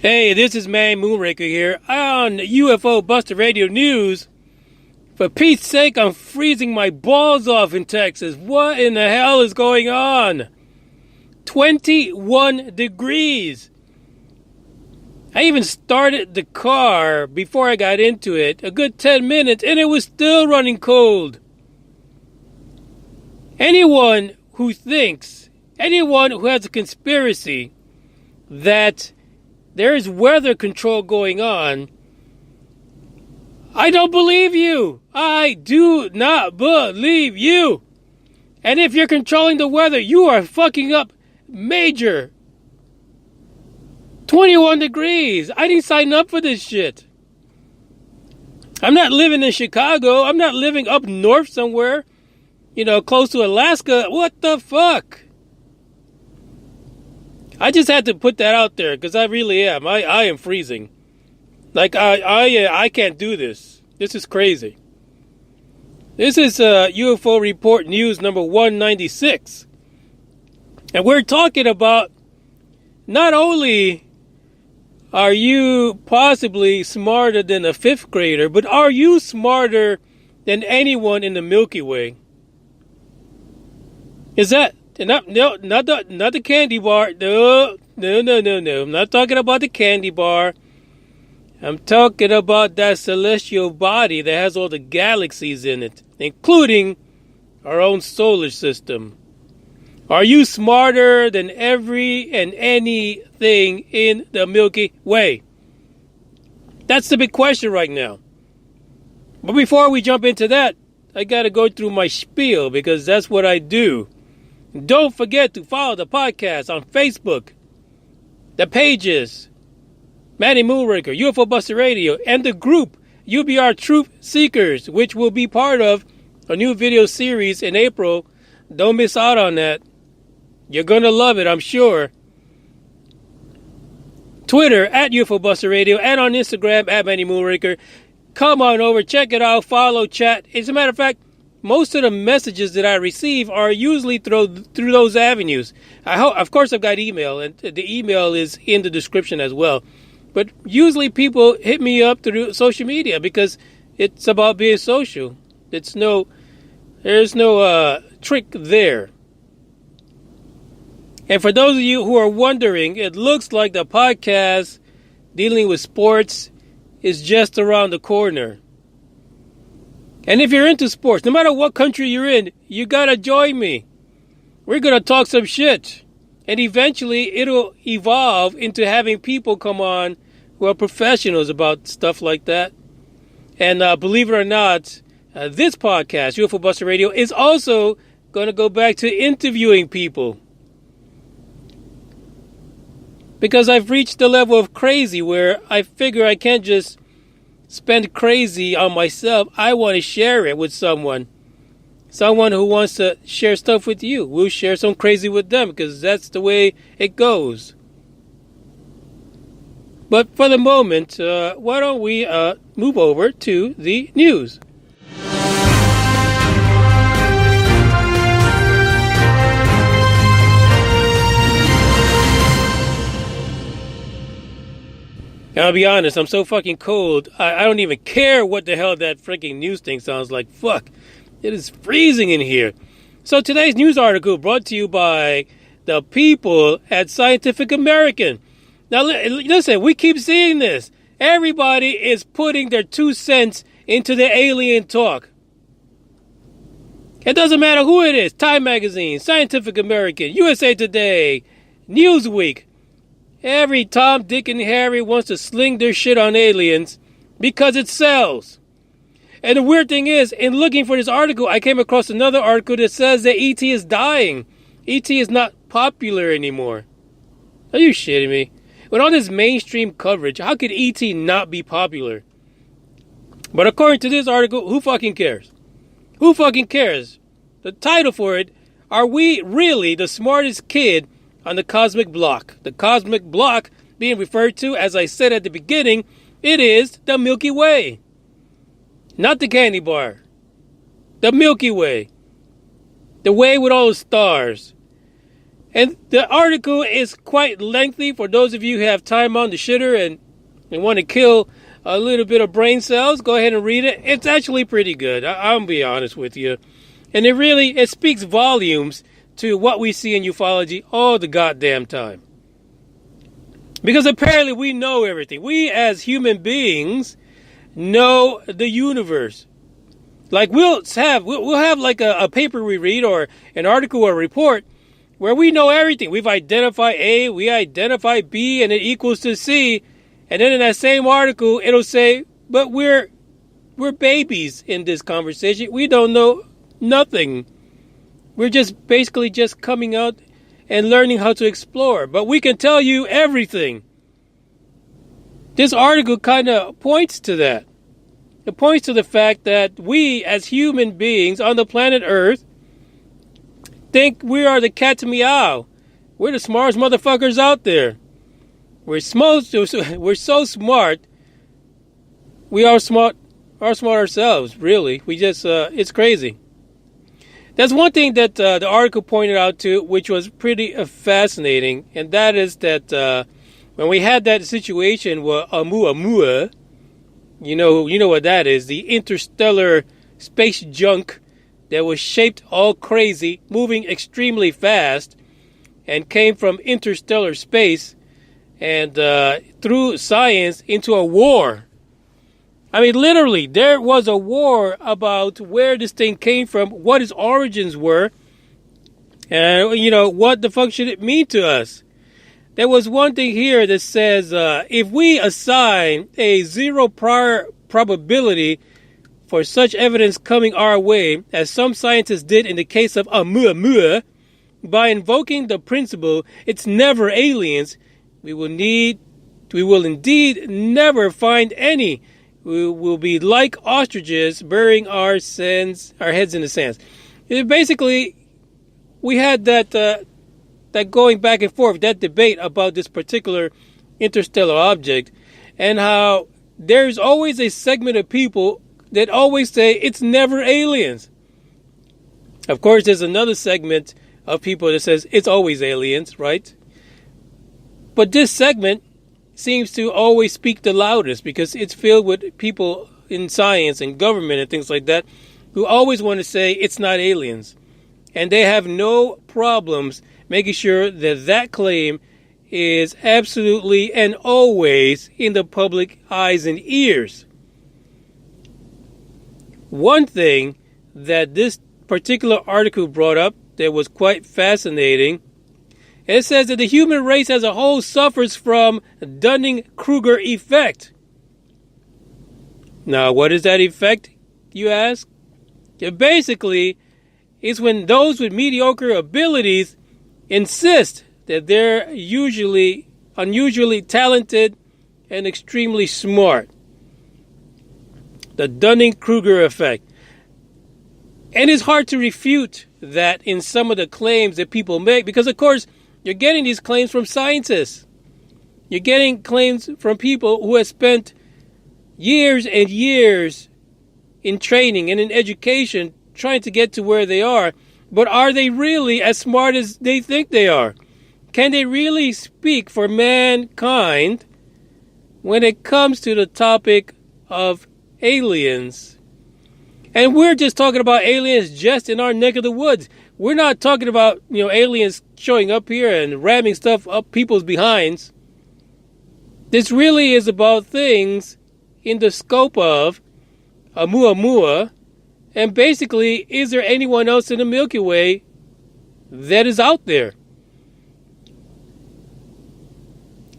Hey, this is Man Moonraker here on UFO Buster Radio News. For Pete's sake, I'm freezing my balls off in Texas. What in the hell is going on? 21 degrees. I even started the car before I got into it, a good 10 minutes, and it was still running cold. Anyone who has a conspiracy that there is weather control going on, I don't believe you. I do not believe you. And if you're controlling the weather, you are fucking up major. 21 degrees. I didn't sign up for this shit. I'm not living in Chicago. I'm not living up north somewhere, close to Alaska. What the fuck? I just had to put that out there because I really am. I am freezing. Like, I can't do this. This is crazy. This is UFO Report News number 196. And we're talking about not only are you possibly smarter than a fifth grader, but are you smarter than anyone in the Milky Way? Is that... not the candy bar. No. I'm not talking about the candy bar. I'm talking about that celestial body that has all the galaxies in it, including our own solar system. Are you smarter than every and anything in the Milky Way? That's the big question right now. But before we jump into that, I gotta go through my spiel because that's what I do. Don't forget to follow the podcast on Facebook, the pages, Manny Moonraker, UFO Buster Radio, and the group UBR Truth Seekers, which will be part of a new video series in April. Don't miss out on that. You're going to love it, I'm sure. Twitter at UFO Buster Radio and on Instagram at Manny Moonraker. Come on over, check it out, follow, chat. As a matter of fact, most of the messages that I receive are usually through those avenues. Of course, I've got email, and the email is in the description as well. But usually people hit me up through social media because it's about being social. There's no trick there. And for those of you who are wondering, it looks like the podcast dealing with sports is just around the corner. And if you're into sports, no matter what country you're in, you gotta join me. We're gonna talk some shit. And eventually it'll evolve into having people come on who are professionals about stuff like that. And believe it or not, this podcast, UFO Buster Radio, is also gonna go back to interviewing people. Because I've reached the level of crazy where I figure I can't just spend crazy on myself. I want to share it with someone who wants to share stuff with you. We'll share some crazy with them because that's the way it goes. But for the moment, why don't we move over to the news? I'll be honest, I'm so fucking cold, I don't even care what the hell that freaking news thing sounds like. Fuck, it is freezing in here. So today's news article brought to you by the people at Scientific American. Now listen, we keep seeing this. Everybody is putting their 2 cents into the alien talk. It doesn't matter who it is. Time Magazine, Scientific American, USA Today, Newsweek. Every Tom, Dick, and Harry wants to sling their shit on aliens because it sells. And the weird thing is, in looking for this article, I came across another article that says that E.T. is dying. E.T. is not popular anymore. Are you shitting me? With all this mainstream coverage, how could E.T. not be popular? But according to this article, who fucking cares? Who fucking cares? The title for it, Are We Really the Smartest Kid on the Cosmic Block? The Cosmic Block being referred to, as I said at the beginning, it is the Milky Way. Not the candy bar. The Milky Way. The way with all the stars. And the article is quite lengthy for those of you who have time on the shitter and want to kill a little bit of brain cells. Go ahead and read it. It's actually pretty good. I'll be honest with you. And it speaks volumes to what we see in ufology all the goddamn time. Because apparently we know everything. We as human beings know the universe. Like we'll have like a paper we read or an article or a report where we know everything. We've identified A, we identify B, and it equals to C. And then in that same article, it'll say, but we're babies in this conversation. We don't know nothing. We're just basically just coming out and learning how to explore. But we can tell you everything. This article kind of points to that. It points to the fact that we as human beings on the planet Earth think we are the cat meow. We're the smartest motherfuckers out there. We're so smart. We are smart ourselves, really. We just, it's crazy. That's one thing that the article pointed out to, which was pretty fascinating, and that is that when we had that situation with Oumuamua, you know what that is, the interstellar space junk that was shaped all crazy, moving extremely fast, and came from interstellar space and through science into a war. I mean, literally, there was a war about where this thing came from, what its origins were, and, what the fuck should it mean to us? There was one thing here that says, if we assign a zero prior probability for such evidence coming our way, as some scientists did in the case of Oumuamua, by invoking the principle, it's never aliens, we will indeed never find any. We will be like ostriches burying our heads in the sands. Basically, we had that going back and forth, that debate about this particular interstellar object, and how there's always a segment of people that always say it's never aliens. Of course, there's another segment of people that says it's always aliens, right? But this segment seems to always speak the loudest because it's filled with people in science and government and things like that who always want to say it's not aliens. And they have no problems making sure that that claim is absolutely and always in the public eyes and ears. One thing that this particular article brought up that was quite fascinating, it says that the human race as a whole suffers from Dunning-Kruger effect. Now, what is that effect, you ask? It basically is when those with mediocre abilities insist that they're unusually talented and extremely smart. The Dunning-Kruger effect. And it's hard to refute that in some of the claims that people make because, of course, you're getting these claims from scientists. You're getting claims from people who have spent years and years in training and in education trying to get to where they are. But are they really as smart as they think they are? Can they really speak for mankind when it comes to the topic of aliens? And we're just talking about aliens just in our neck of the woods. We're not talking about, aliens showing up here and ramming stuff up people's behinds. This really is about things in the scope of Oumuamua. And basically, is there anyone else in the Milky Way that is out there?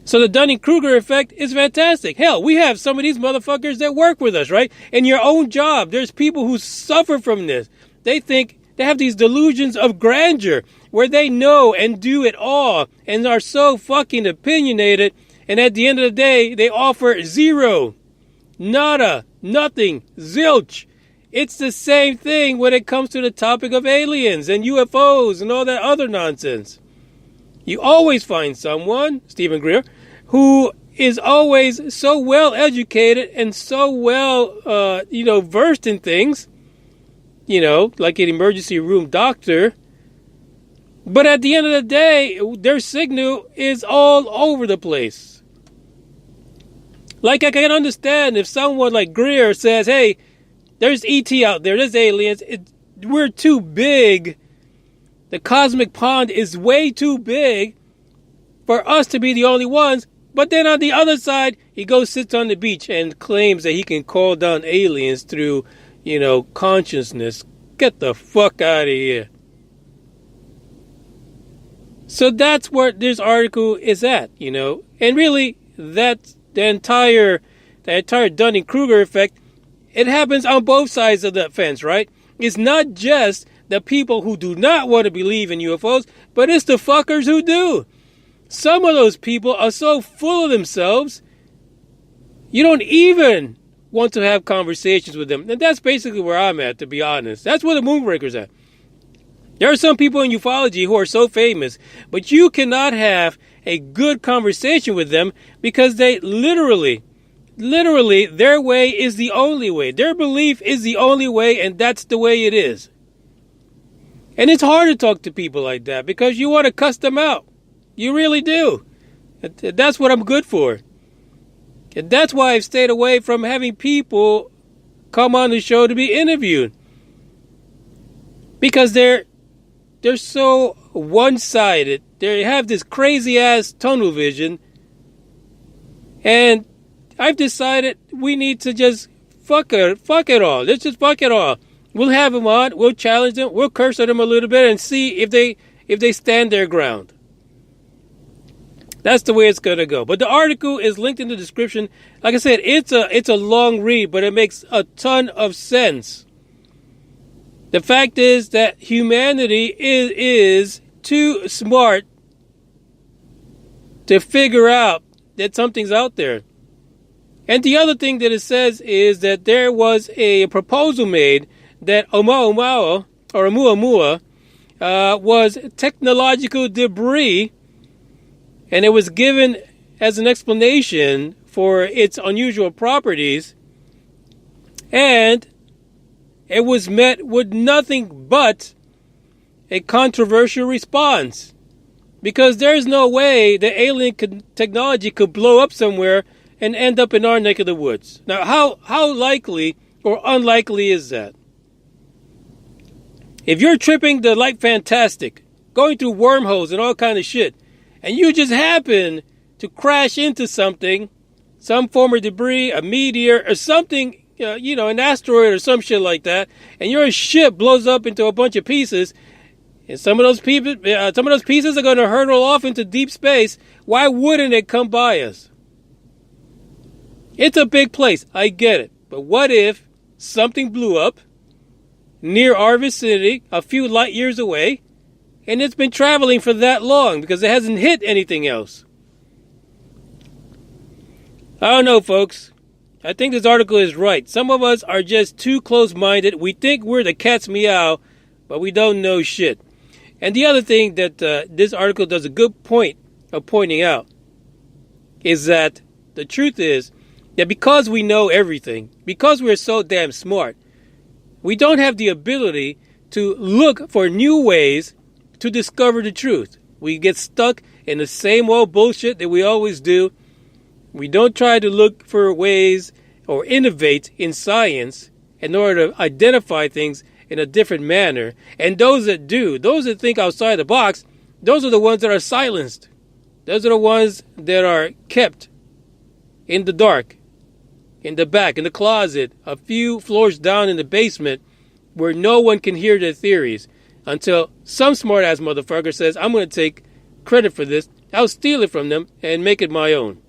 So the Dunning-Kruger effect is fantastic. Hell, we have some of these motherfuckers that work with us, right? In your own job, there's people who suffer from this. They think they have these delusions of grandeur where they know and do it all and are so fucking opinionated. And at the end of the day, they offer zero, nada, nothing, zilch. It's the same thing when it comes to the topic of aliens and UFOs and all that other nonsense. You always find someone, Stephen Greer, who is always so well educated and so well, versed in things, like an emergency room doctor, But at the end of the day, their signal is all over the place. Like, I can understand if someone like Greer says, hey, there's ET out there, there's aliens, we're too big. The cosmic pond is way too big for us to be the only ones. But then on the other side, he goes, sits on the beach and claims that he can call down aliens through, consciousness. Get the fuck out of here. So that's where this article is at, And really, that's the entire Dunning-Kruger effect. It happens on both sides of the fence, right? It's not just the people who do not want to believe in UFOs, but it's the fuckers who do. Some of those people are so full of themselves, you don't even want to have conversations with them. And that's basically where I'm at, to be honest. That's where the Moonraker's at. There are some people in ufology who are so famous, but you cannot have a good conversation with them because they literally, their way is the only way. Their belief is the only way, and that's the way it is. And it's hard to talk to people like that because you want to cuss them out. You really do. That's what I'm good for. And that's why I've stayed away from having people come on the show to be interviewed. Because they're so one-sided. They have this crazy-ass tunnel vision. And I've decided we need to just fuck it all. Let's just fuck it all. We'll have them on. We'll challenge them. We'll curse at them a little bit and see if they stand their ground. That's the way it's going to go. But the article is linked in the description. Like I said, it's a long read, but it makes a ton of sense. The fact is that humanity is too smart to figure out that something's out there. And the other thing that it says is that there was a proposal made that Oumuamua was technological debris, and it was given as an explanation for its unusual properties, and it was met with nothing but a controversial response. Because there's no way the alien technology could blow up somewhere and end up in our neck of the woods. Now, how likely or unlikely is that? If you're tripping the light fantastic, going through wormholes and all kind of shit, and you just happen to crash into something, some form of debris, a meteor, or something, an asteroid or some shit like that, and your ship blows up into a bunch of pieces, and some of those pieces are going to hurtle off into deep space, why wouldn't it come by us? It's a big place, I get it. But what if something blew up near our vicinity, a few light years away, and it's been traveling for that long because it hasn't hit anything else? I don't know, folks. I think this article is right. Some of us are just too close-minded. We think we're the cat's meow, but we don't know shit. And the other thing that this article does a good point of pointing out is that the truth is that because we know everything, because we're so damn smart, we don't have the ability to look for new ways to discover the truth. We get stuck in the same old bullshit that we always do. We don't try to look for ways or innovate in science in order to identify things in a different manner. And those that do, those that think outside the box, those are the ones that are silenced. Those are the ones that are kept in the dark, in the back, in the closet, a few floors down in the basement where no one can hear their theories until some smart-ass motherfucker says, I'm going to take credit for this, I'll steal it from them and make it my own.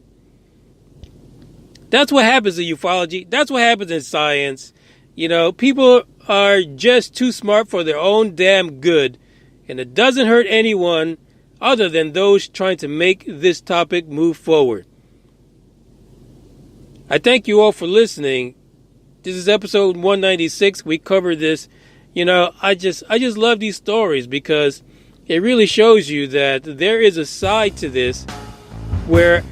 That's what happens in ufology. That's what happens in science. People are just too smart for their own damn good, and it doesn't hurt anyone other than those trying to make this topic move forward. I thank you all for listening. This is episode 196. We covered this. I just love these stories because it really shows you that there is a side to this where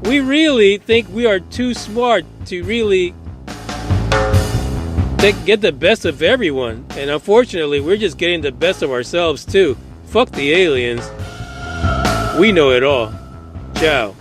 we really think we are too smart to really get the best of everyone. And unfortunately, we're just getting the best of ourselves too. Fuck the aliens. We know it all. Ciao.